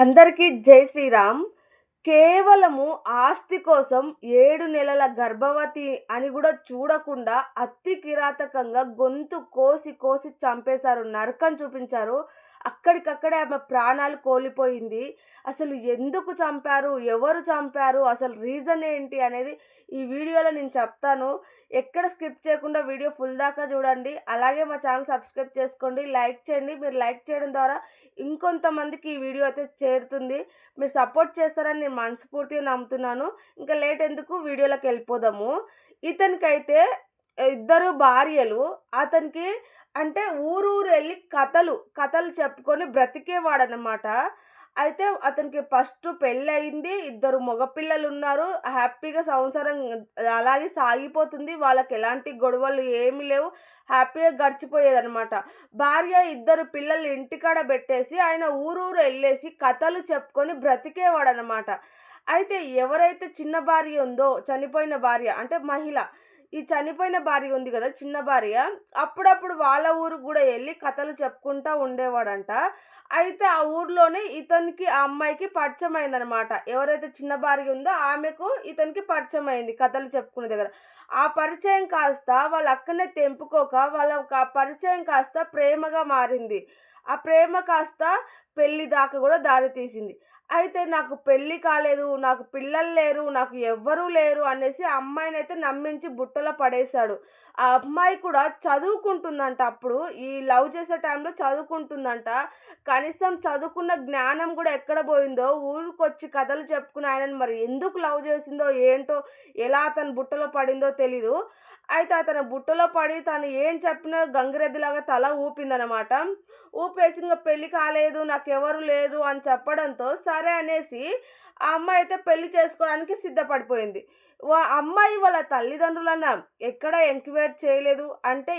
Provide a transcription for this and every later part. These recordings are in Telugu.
అందరికీ జై శ్రీరామ్. కేవలము ఆస్తి కోసం 7 నెలల గర్భవతి అని గూడా చూడకుండా అతి కిరాతకంగా గొంతు కోసి కోసి చంపేశారు. నరకం చూపించారు. అక్కడికక్కడే ఆమె ప్రాణాలు కోల్పోయింది. అసలు ఎందుకు చంపారు? ఎవరు చంపారు? అసలు రీజన్ ఏంటి అనేది ఈ వీడియోలో నేను చెప్తాను. ఎక్కడ స్కిప్ చేయకుండా వీడియో ఫుల్ దాకా చూడండి. అలాగే మా ఛానల్ సబ్స్క్రైబ్ చేసుకోండి. లైక్ చేయండి. మీరు లైక్ చేయడం ద్వారా ఇంకొంతమందికి ఈ వీడియో అయితే చేరుతుంది. మీరు సపోర్ట్ చేస్తారని నేను మనస్ఫూర్తిగా నమ్ముతున్నాను. ఇంకా లేట్ ఎందుకు వీడియోలోకి వెళ్ళిపోదాము. ఇతనికైతే ఇద్దరు భార్యలు. అతనికి అంటే ఊరూరు వెళ్ళి కథలు చెప్పుకొని బ్రతికేవాడనమాట. అయితే అతనికి ఫస్ట్ పెళ్ళయింది. ఇద్దరు మగపిల్లలున్నారు. హ్యాపీగా సంసారం అలాగే సాగిపోతుంది. వాళ్ళకి ఎలాంటి గొడవలు ఏమీ లేవు. హ్యాపీగా గడిచిపోయేదనమాట. భార్య ఇద్దరు పిల్లలు ఇంటికాడ పెట్టేసి ఆయన ఊరూరు వెళ్ళేసి కథలు చెప్పుకొని బ్రతికేవాడనమాట. అయితే ఎవరైతే చిన్న భార్య ఉందో, చనిపోయిన భార్య అంటే మహిళ, ఈ చనిపోయిన భార్య ఉంది కదా, చిన్న భార్య, అప్పుడప్పుడు వాళ్ళ ఊరికి కూడా వెళ్ళి కథలు చెప్పుకుంటా ఉండేవాడంట. అయితే ఆ ఊర్లోనే ఇతనికి ఆ అమ్మాయికి పరిచయం అయిందనమాట. ఎవరైతే చిన్న భార్య ఉందో ఆమెకు ఇతనికి పరిచయం అయింది కథలు చెప్పుకునే దగ్గర. ఆ పరిచయం కాస్త వాళ్ళ అక్కనే తెంపుకోక వాళ్ళ పరిచయం కాస్త ప్రేమగా మారింది. ఆ ప్రేమ కాస్త పెళ్లి దాకా కూడా దారి తీసింది. అయితే నాకు పెళ్లి కాలేదు, నాకు పిల్లలు లేరు, నాకు ఎవ్వరూ లేరు అనేసి ఆ అమ్మాయినైతే నమ్మించి బుట్టలో పడేశాడు. ఆ అమ్మాయి కూడా చదువుకుంటుందంట అప్పుడు. ఈ లవ్ చేసే టైంలో చదువుకుంటుందంట. కనీసం చదువుకున్న జ్ఞానం కూడా ఎక్కడ పోయిందో, ఊరికొచ్చి కథలు చెప్పుకుని ఆయనను మరి ఎందుకు లవ్ చేసిందో ఏంటో, ఎలా అతను బుట్టలో పడిందో తెలీదు. అయితే అతను బుట్టలో పడి తను ఏం చెప్పినా గంగిరెద్దులాగా తల ఊపిందనమాట. ఊపేసి ఇంక పెళ్లి కాలేదు, నాకెవరు లేరు అని చెప్పడంతో సరే అనేసి ఆ అమ్మాయి అయితే పెళ్లి చేసుకోవడానికి సిద్ధపడిపోయింది. అమ్మాయి వాళ్ళ తల్లిదండ్రులన్న ఎక్కడ ఎంక్వైరీ చేయలేదు. అంటే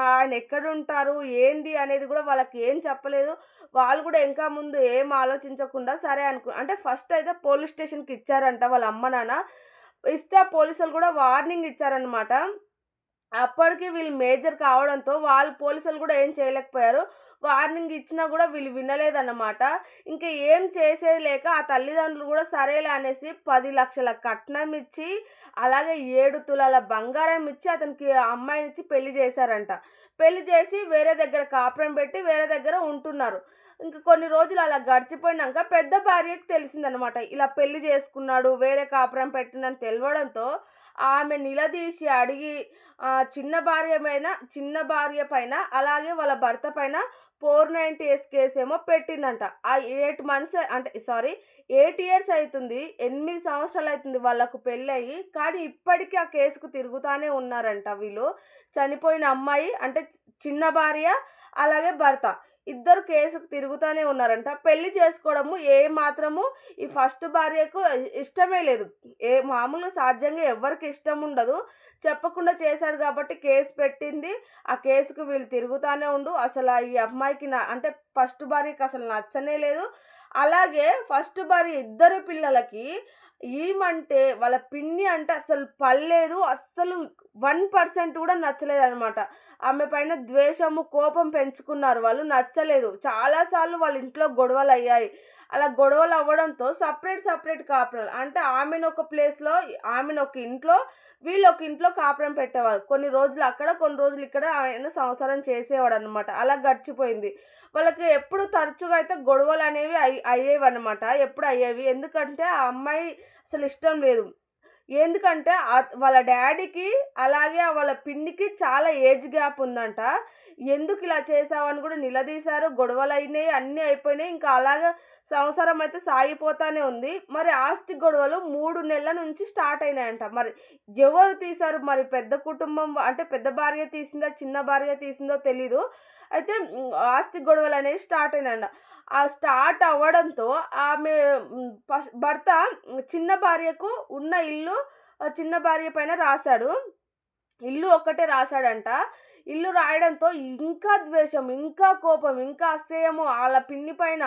ఆయన ఎక్కడుంటారు, ఏంది అనేది కూడా వాళ్ళకి ఏం చెప్పలేదు. వాళ్ళు కూడా ఇంకా ముందు ఏం ఆలోచించకుండా సరే అంటే ఫస్ట్ అయితే పోలీస్ స్టేషన్‌కి ఇచ్చారంట వాళ్ళ అమ్మ, నాన్న. ఇస్తే ఆ పోలీసులు కూడా వార్నింగ్ ఇచ్చారనమాట. అప్పటికి వీళ్ళు మేజర్ కావడంతో వాళ్ళు పోలీసులు కూడా ఏం చేయలేకపోయారు. వార్నింగ్ ఇచ్చినా కూడా వీళ్ళు వినలేదన్నమాట. ఇంక ఏం చేసేది లేక ఆ తల్లిదండ్రులు కూడా సరేలే అనేసి 10,00,000 కట్నం ఇచ్చి, అలాగే 7 తులాల బంగారం ఇచ్చి అతనికి ఆ అమ్మాయినిచ్చి పెళ్లి చేశారంట. పెళ్లి చేసి వేరే దగ్గర కాపురం పెట్టి వేరే దగ్గర ఉంటున్నారు. ఇంక కొన్ని రోజులు అలా గడిచిపోయినంక పెద్ద భార్యకి తెలిసిందనమాట. ఇలా పెళ్లి చేసుకున్నాడు, వేరే కాపురం పెట్టిందని తెలవడంతో ఆమె నిలదీసి అడిగి చిన్న భార్య పైన అలాగే వాళ్ళ భర్త పైన 490 కేసేమో పెట్టిందంట. ఆ 8 మంత్స్ అంటే 8 ఇయర్స్ అయితుంది. 8 సంవత్సరాలు అయితుంది వాళ్ళకు పెళ్ళయ్యి. కానీ ఇప్పటికి ఆ కేసుకు తిరుగుతానే ఉన్నారంట వీళ్ళు. చనిపోయిన అమ్మాయి అంటే చిన్న భార్య, అలాగే భర్త. ఇద్దరు కేసుకు తిరుగుతానే ఉన్నారంట. పెళ్లి చేసుకోవడము ఏమాత్రము ఈ ఫస్ట్ భార్యకు ఇష్టమే లేదు. మామూలుగా సహజంగా ఎవ్వరికి ఇష్టం ఉండదు. చెప్పకుండా చేశాడు కాబట్టి కేసు పెట్టింది. ఆ కేసుకు వీళ్ళు తిరుగుతానే అసల ఈ అమ్మాయికి అంటే ఫస్ట్ భార్యకి అసలు నచ్చనే లేదు. అలాగే ఫస్ట్ భార్య ఇద్దరు పిల్లలకి ఈమంటే వాళ్ళ పిన్ని అంటే అస్సలు పడలేదు. అస్సలు 1% కూడా నచ్చలేదనమాట. ఆమె పైన ద్వేషము, కోపం పెంచుకున్నారు వాళ్ళు. నచ్చలేదు. చాలా సార్లు వాళ్ళ ఇంట్లో గొడవలయ్యాయి. అలా గొడవలు అవ్వడంతో సెపరేట్ కాపురాలు. అంటే ఆమెను ఒక ఇంట్లో, వీళ్ళు ఒక ఇంట్లో కాపురం పెట్టేవారు. కొన్ని రోజులు అక్కడ, కొన్ని రోజులు ఇక్కడ ఆయన సంసారం చేసేవాడనమాట. అలా గడిచిపోయింది. వాళ్ళకి ఎప్పుడు తరచుగా అయితే గొడవలనేవి అయ్యేవన్నమాట. ఎప్పుడు అయ్యేవి. ఎందుకంటే ఆ అమ్మాయి అసలు ఇష్టం లేదు. ఎందుకంటే వాళ్ళ డ్యాడీకి అలాగే వాళ్ళ పిన్నికి చాలా ఏజ్ గ్యాప్ ఉందంట. ఎందుకు ఇలా చేశావని కూడా నిలదీశారు. గొడవలయినాయి. అన్నీ అయిపోయినాయి. ఇంకా అలాగా సంసారం అయితే సాగిపోతానే ఉంది. మరి ఆస్తి గొడవలు 3 నెలల నుంచి స్టార్ట్ అయినాయంట. మరి ఎవరు తీశారు? మరి పెద్ద కుటుంబం అంటే పెద్ద భార్య తీసిందా, చిన్న భార్య తీసిందో తెలీదు. అయితే ఆస్తి గొడవలనేవి స్టార్ట్ అయినాయంట. ఆ స్టార్ట్ అవ్వడంతో ఆమె భర్త చిన్న భార్యకు ఉన్న ఇల్లు చిన్న భార్య పైన రాశాడు. ఇల్లు ఒక్కటే రాశాడంట. ఇల్లు రాయడంతో ఇంకా ద్వేషం, ఇంకా కోపం, ఇంకా అసహ్యము ఆళ్ళ పిన్ని పైన.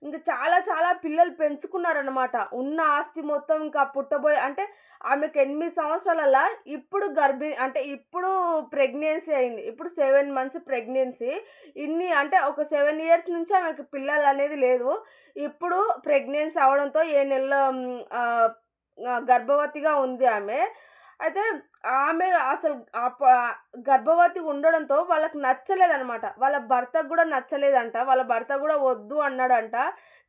ఇంక చాలా చాలా పిల్లలు పెంచుకున్నారనమాట. ఉన్న ఆస్తి మొత్తం ఇంకా పుట్టబోయే అంటే ఆమెకు 8 సంవత్సరాలల్ల ఇప్పుడు అంటే ఇప్పుడు ప్రెగ్నెన్సీ అయింది. ఇప్పుడు 7 మంత్స్ ప్రెగ్నెన్సీ. అంటే ఒక 7 ఇయర్స్ నుంచి ఆమెకు పిల్లలనేది లేదు. ఇప్పుడు ప్రెగ్నెన్సీ అవ్వడంతో 7 నెలల గర్భవతిగా ఉంది ఆమె. అయితే ఆమె అసలు గర్భవతిగా ఉండడంతో వాళ్ళకి నచ్చలేదనమాట. వాళ్ళ భర్తకు గూడా నచ్చలేదంట. వాళ్ళ భర్త గూడా వద్దు అన్నాడంట.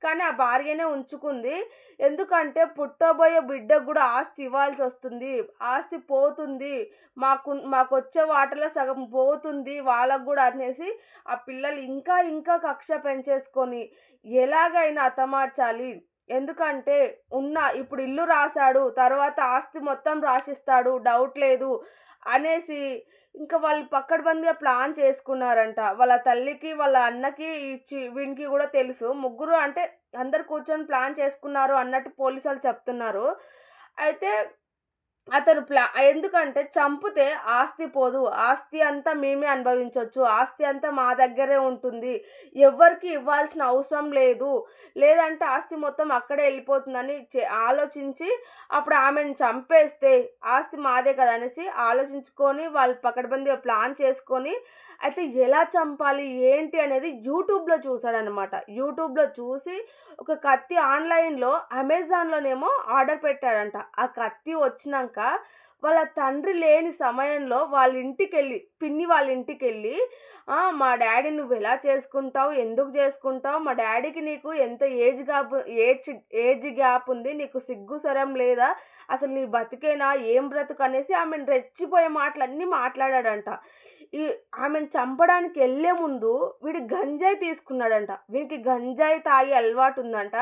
కానీ ఆ భార్యనే ఉంచుకుంది. ఎందుకంటే పుట్టబోయే బిడ్డకు గూడా ఆస్తి ఇవ్వాల్సొస్తుంది. ఆస్తి పోతుంది. మాకొచ్చే వాటలో సగం పోతుంది వాళ్ళకి గూడా అనేసి ఆ పిల్లలు ఇంకా ఇంకా కక్ష పెంచేసుకొని ఎలాగైనా హతమార్చాలి. ఎందుకంటే ఇప్పుడు ఇల్లు రాసాడు. తర్వాత ఆస్తి మొత్తం రాసిస్తాడు. డౌట్ లేదు అనేసి ఇంక వాళ్ళు పక్కడబందీగా ప్లాన్ చేసుకున్నారంట. వాళ్ళ తల్లికి, వాళ్ళ అన్నకి వీనికి గూడా తెలుసు. ముగ్గురు అంటే అందరూ కూర్చొని ప్లాన్ చేసుకున్నారు అన్నట్టు పోలీసోళ్ళు చెప్తున్నారు. అయితే అతను ఎందుకంటే చంపితే ఆస్తి పోదు. ఆస్తి అంతా మేమే అనుభవించొచ్చు. ఆస్తి అంతా మా దగ్గరే ఉంటుంది. ఎవ్వరికీ ఇవ్వాల్సిన అవసరం లేదు. లేదంటే ఆస్తి మొత్తం అక్కడే ఎళ్ళిపోతుందని ఆలోచించి అప్పుడు ఆమెను చంపేస్తే ఆస్తి మాదే కదా అనేసి ఆలోచించుకొని వాళ్ళు పకడ్బందీగా ప్లాన్ చేసుకొని అయితే ఎలా చంపాలి ఏంటి అనేది యూట్యూబ్‌లో చూసాడనమాట. యూట్యూబ్‌లో చూసి ఒక కత్తి ఆన్‌లైన్‌లో అమెజాన్‌లోనేమో ఆర్డర్ పెట్టాడంట. ఆ కత్తి వచ్చినంక వాళ్ళ తండ్రి లేని సమయంలో పిన్ని వాళ్ళ ఇంటికెళ్ళి మా డ్యాడీ నువ్వెలా చేసుకుంటావు? ఎందుకు చేసుకుంటావు? మా డ్యాడీకి నీకు ఎంత ఏజ్ గ్యాప్ ఉంది. నీకు సిగ్గు, శరం లేదా? అసలు నీ బతికేనా? ఏం బ్రతుకు అనేసి ఆమెను రెచ్చిపోయే మాటలన్నీ మాట్లాడాడంట. ఆమెను చంపడానికి ఎళ్ళే ముందు వీడు గంజాయి తీసుకున్నాడంట. వీనికి గంజాయి తాగే అలవాటుందంట.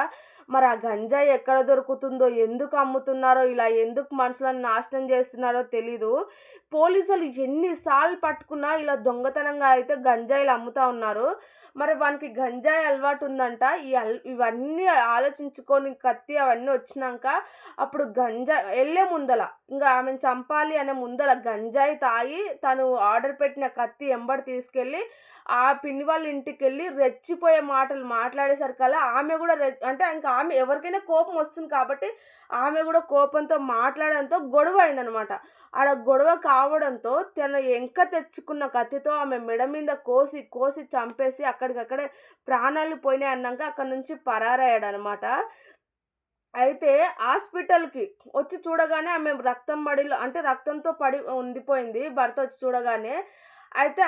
మరి ఆ గంజాయి ఎక్కడ దొరుకుతుందో, ఎందుకు అమ్ముతున్నారో, ఇలా ఎందుకు మనుషులను నాశనం చేస్తున్నారో తెలీదు. పోలీసులు ఎన్ని సార్లు పట్టుకున్నా ఇలా దొంగతనంగా అయితే గంజాయిలు అమ్ముతా ఉన్నారు. మరి వానికి గంజాయి అలవాటుందంట. ఇవన్నీ ఆలోచించుకొని కత్తి అవన్నీ వచ్చినంక అప్పుడు ఎళ్ళే ముందల ఇంగ ఆమెను చంపాలి అనే ముందల గంజాయి తాగి తను ఆర్డర్ పెట్టిన కత్తి ఎంబడి తీసుకెళ్ళి ఆ పిన్ని వాళ్ళ ఇంటికెళ్ళి రెచ్చిపోయే మాటలు మాట్లాడేసరికల్లా ఆమె గూడా అంటే ఇంక ఆమె ఎవరికైనా కోపం వస్తుంది కాబట్టి ఆమె గూడా కోపంతో మాట్లాడడంతో గొడవ అయిందనమాట. ఆడ గొడవ కావడంతో తను తెచ్చుకున్న కత్తితో ఆమె మెడ మీద కోసి కోసి చంపేసి అక్కడికక్కడే ప్రాణాలు పోయినాయి అన్నాక అక్కడి నుంచి పరారయ్యాడనమాట. అయితే హాస్పిటల్‌కి వచ్చి చూడగానే ఆమె రక్తంతో పడి ఉండిపోయింది. భర్త వచ్చి చూడగానే. అయితే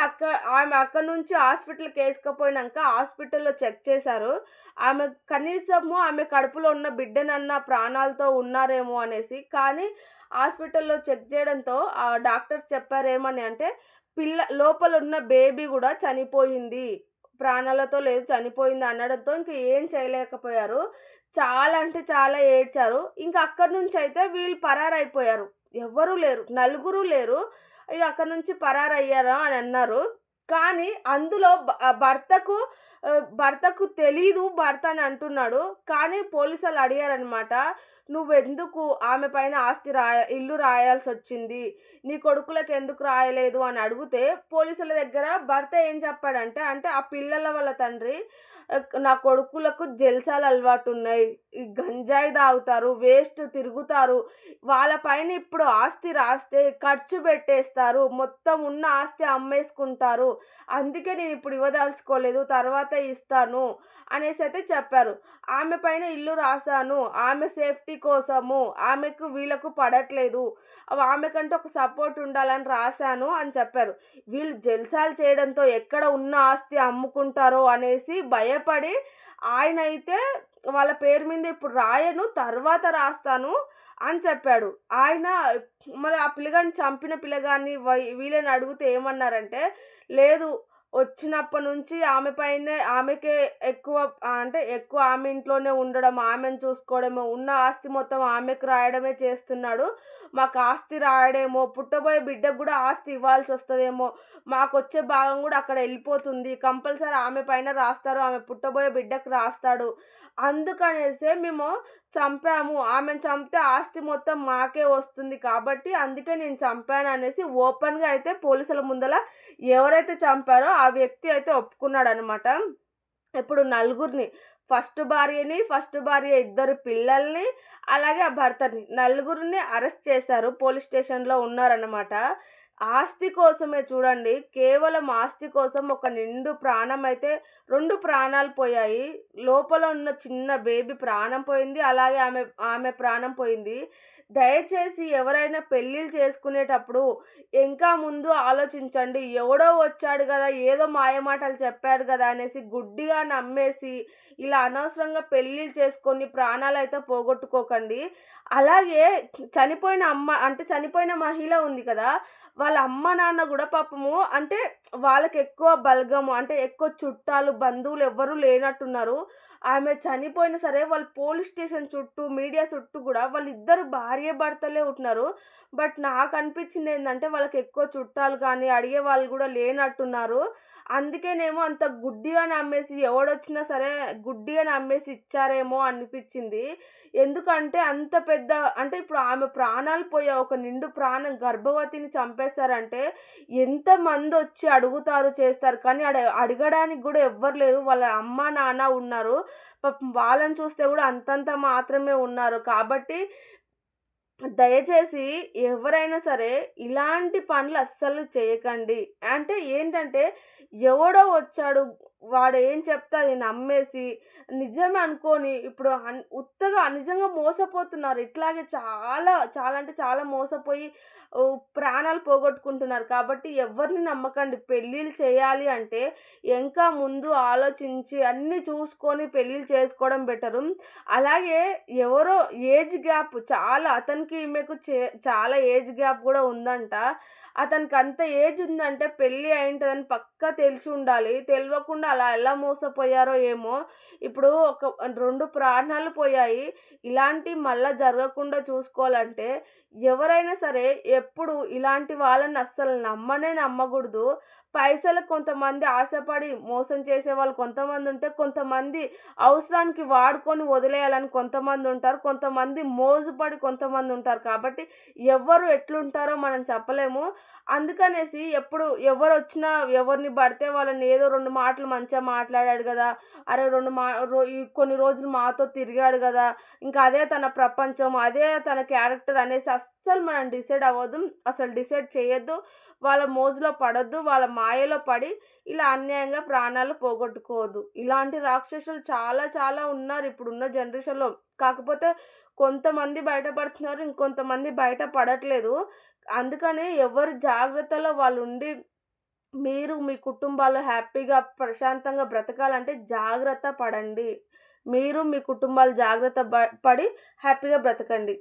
ఆమె అక్కడి నుంచి హాస్పిటల్‌కి ఏసుకుపోయినంక హాస్పిటల్‌లో చెక్ చేశారు. కనీసము ఆమె కడుపులో ఉన్న బిడ్డనన్నా ప్రాణాలతో ఉన్నారేమో అనేసి. కానీ హాస్పిటల్‌లో చెక్ చేయడంతో డాక్టర్స్ చెప్పారేమని అంటే లోపలున్న బేబీ గూడా చనిపోయింది. ప్రాణాలతో లేదు చనిపోయింది అనడంతో ఇంక ఏం చేయలేకపోయారు. చాలా అంటే చాలా ఏడ్చారు. ఇంక అక్కడి నుంచయితే వీళ్ళు పరారైపోయారు. ఎవ్వరూ లేరు. నలుగురు లేరు. ఇగ అక్కడి నుంచి పరారయ్యారు అని అన్నారు. కానీ అందులో భర్తకు తెలీదు భర్త అని అంటున్నాడు. కానీ పోలీసోళ్ళు అడిగారనమాట. "నువ్వెందుకు ఆమె పైన ఇల్లు రాయాల్సొచ్చింది? నీ కొడుకులకు ఎందుకు రాయలేదు?" అని అడిగితే పోలీసుల దగ్గర భర్త ఏం చెప్పాడంటే, అంటే ఆ పిల్లల వాళ్ళ తండ్రి నా కొడుకులకు జల్సాలు అలవాటున్నాయి. ఈ గంజాయి తాగుతారు, వేస్ట్ తిరుగుతారు. వాళ్ళ పైన ఇప్పుడు ఆస్తి రాస్తే ఖర్చు పెట్టేస్తారు. మొత్తం ఉన్న ఆస్తి అమ్మేసుకుంటారు. అందుకే నేనిప్పుడు ఇవ్వదలుచుకోలేదు. తర్వాత ఇస్తాను అనేసైతే చెప్పారు. ఆమె పైన ఇల్లు రాసాను. ఆమె సేఫ్టీ కోసము. వీళ్ళకు పడట్లేదు. ఆమెకంటూ ఒక సపోర్ట్ ఉండాలని రాసాను అని చెప్పారు. వీళ్ళు జల్సాలు చేయడంతో ఎక్కడ ఉన్న ఆస్తి అమ్ముకుంటారో అనేసి భయపడి ఆయనైతే వాళ్ళ పేరు మీద ఇప్పుడు రాయను, తర్వాత రాస్తాను అని చెప్పాడు. మరి ఆ పిల్లగాడిని చంపిన పిల్లగాడిని వీళ్ళని అడిగితే ఏమన్నారంటే, లేదు వచ్చినప్పటి నుంచి ఆమెకే ఎక్కువ అంటే ఎక్కువ ఆమె ఇంట్లోనే ఉండడం, ఆమెను చూసుకోవడము, ఉన్న ఆస్తి మొత్తం ఆమెకు రాయడమే చేస్తున్నాడు. మాకు ఆస్తి రాయడేమో, పుట్టబోయే బిడ్డకు గూడా ఆస్తి ఇవ్వాల్సొస్తదేమో, మాకొచ్చే భాగం గూడా అక్కడ ఎళ్ళిపోతుంది. కంపల్సరీ ఆమె పైన రాస్తారు. ఆమె పుట్టబోయే బిడ్డకు రాస్తాడు. అందుకనేసే మేము చంపాము. ఆమెను చంపితే ఆస్తి మొత్తం మాకే వస్తుంది కాబట్టి అందుకే నేను చంపాను అనేసి ఓపెన్‌గా అయితే పోలీసుల ముందల ఎవరైతే చంపారో ఆ వ్యక్తి అయితే ఒప్పుకున్నాడనమాట. ఇప్పుడు నలుగురిని ఫస్ట్ భార్య ఇద్దరు పిల్లల్ని, అలాగే ఆ భర్తని నలుగురిని అరెస్ట్ చేశారు. పోలీస్ స్టేషన్‌లో ఉన్నారన్నమాట. ఆస్తి కోసమే చూడండి. కేవలం ఆస్తి కోసం ఒక నిండు ప్రాణమైతే 2 ప్రాణాలు పోయాయి. లోపల ఉన్న చిన్న బేబీ ప్రాణం పోయింది. అలాగే ఆమె ప్రాణం పోయింది. దయచేసి ఎవరైనా పెళ్ళిళ్ళు చేసుకునేటప్పుడు ఇంకా ముందు ఆలోచించండి. ఎవడో వచ్చాడు గదా! ఏదో మాయమాటలు చెప్పాడు గదా! అనేసి గుడ్డిగా నమ్మేసి ఇలా అనవసరంగా పెళ్ళిళ్ళు చేసుకొని ప్రాణాలైతే పోగొట్టుకోకండి. అలాగే చనిపోయిన మహిళ ఉంది కదా! వాళ్ళ అమ్మ, నాన్న గూడా పాపము అంటే వాళ్ళకెక్కువ బలగము అంటే ఎక్కువ చుట్టాలు, బంధువులు ఎవ్వరు లేనట్టున్నారు. ఆమె చనిపోయినా సరే వాళ్ళు పోలీస్ స్టేషన్ చుట్టూ, మీడియా చుట్టూ గూడా వాళ్ళిద్దరు భార్యాభర్తలే ఉంటున్నారు. బట్ నాకనిపించిందేందంటే వాళ్ళకెక్కువ చుట్టాలు గానీ, అడిగేవాళ్ళు గూడా లేనట్టున్నారు. అందుకేనేమో అంత గుడ్డిగా నమ్మేసి ఎవడొచ్చినా సరే గుడ్డిగా నమ్మేసి ఇచ్చారేమో అనిపిచ్చింది. ఎందుకంటే అంత పెద్ద అంటే ఇప్పుడు ఆమె ప్రాణాలు పోయాయి. ఒక నిండు ప్రాణం గర్భవతిని చంపేశారంటే ఎంతమందొచ్చి అడుగుతారు, చేస్తారు. కానీ అడగడానికి గూడా ఎవ్వరు లేరు. వాళ్ళ అమ్మ, నాన్న ఉన్నారు. పాపం వాళ్ళని చూస్తే గూడా అంతంత మాత్రమే ఉన్నారు. కాబట్టి దయచేసి ఎవరైనా సరే ఇలాంటి పనులు అస్సలు చేయకండి. అంటే ఏంటంటే ఎవడో వచ్చాడు, వాడేం చెప్తే అది నమ్మేసి నిజమే అనుకోని ఇప్పుడు ఉత్తగా నిజంగా మోసపోతున్నారు. ఇట్లాగే చాలా అంటే చాలా మోసపోయి ప్రాణాలు పోగొట్టుకుంటున్నారు. కాబట్టి ఎవరిని నమ్మకండి. పెళ్ళిళ్ళు చేయాలి అంటే ఇంకా ముందు ఆలోచించి అన్నీ చూసుకొని పెళ్ళిళ్ళు చేసుకోవడం బెటరు. అలాగే ఎవరో ఏజ్ గ్యాప్ అతనికి ఈమెకు చాలా ఏజ్ గ్యాప్ గూడా ఉందంట. అతనికంత ఏజ్ ఉందంటే పెళ్లి అయుంటదని పక్కా తెలిసి ఉండాలి. తెలవకుండా అలా ఎలా మోసపోయారో ఏమో! ఇప్పుడు 2 ప్రాణాలు పోయాయి. ఇలాంటివి మళ్ళా జరగకుండా చూసుకోవాలంటే ఎవరైనా సరే ఎప్పుడు ఇలాంటి వాళ్ళని అస్సలు నమ్మగూడదు. పైసలకు కొంతమంది ఆశపడి మోసం చేసేవాళ్ళు కొంతమందుంటే, కొంతమంది అవసరానికి వాడుకొని వదిలేయాలని కొంతమందుంటారు. కొంతమంది మోజుపడి కొంతమందుంటారు. కాబట్టి ఎవ్వరు ఎట్లుంటారో మనం చెప్పలేము. అందుకనేసి ఎప్పుడు ఎవరొచ్చినా ఎవరిని పడితే వాళ్ళని ఏదో 2 మాటలు మంచిగా మాట్లాడాడు గదా! అరే 2 మా రో ఈ కొన్ని రోజులు మాతో తిరిగాడు గదా! ఇంకా అదే తన ప్రపంచం, అదే తన క్యారెక్టర్ అనేసి అస్సలు మనం డిసైడ్ అవ్వద్దు. అసలు డిసైడ్ చేయొద్దు. వాళ్ళ మోజులో పడొద్దు. వాళ్ళ మాయలో పడి ఇలా అన్యాయంగా ప్రాణాలు పోగొట్టుకోవద్దు. ఇలాంటి రాక్షసులు చాలా చాలా ఉన్నారు ఇప్పుడున్న జనరేషన్‌లో. కాకపోతే కొంతమంది బయటపడుతున్నారు. ఇంకొంతమంది బయట పడట్లేదు. అందుకని ఎవరి జాగ్రత్తలో వాళ్ళుండి మీరు మీ కుటుంబాలు హ్యాపీగా, ప్రశాంతంగా బ్రతకాలంటే జాగ్రత్త పడండి. మీరు మీ కుటుంబాలు జాగ్రత్త పడి హ్యాపీగా బ్రతకండి.